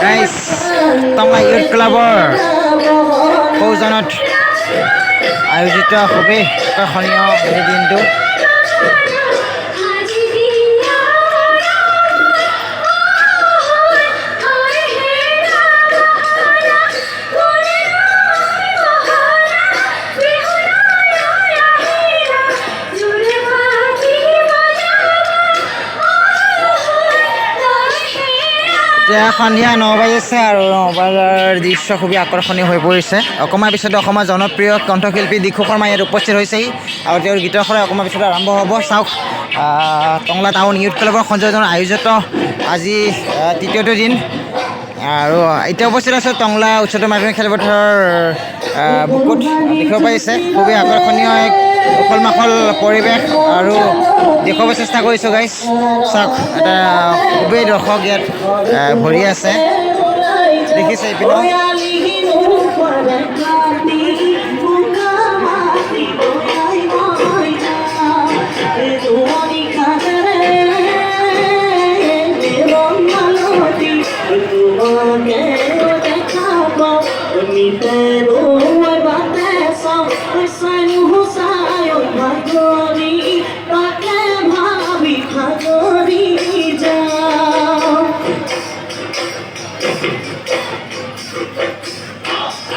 Guys Tangla youth ক্লাবৰ সৌজন্যত আয়োজিত খুবেই আকৰ্ষণীয় এই দিনটো। এতিয়া সন্ধিয়া 9 বাজিছে আৰু 9 বজাৰ দৃশ্য খুবেই আকৰ্ষণীয় হৈ পৰিছে। অকণমান পিছতে অসমৰ জনপ্ৰিয় কণ্ঠশিল্পী দিশু শৰ্মা ইয়াত উপস্থিত হৈছেহি আৰু তেওঁৰ গীতৰ সৰাই অকণমান পিছতে আৰম্ভ হ'ব। চাওক টংলা টাউন ইউথ ক্লাবৰ সংযোজনৰ আয়োজিত আজি তৃতীয়টো দিন আৰু এতিয়া উপস্থিত আছে টংলা উচ্চতৰ মাধ্যমিক খেলপথাৰৰ বুকুত। দেখিব পাৰিছে খুবেই আকৰ্ষণীয় এক উখল মাখল পৰিৱেশ আৰু দেখুৱাব চেষ্টা কৰিছোঁ গাইজ। চাওক এটা খুবেই দৰ্শক ইয়াত ভৰি আছে, দেখিছে এইপিনেও।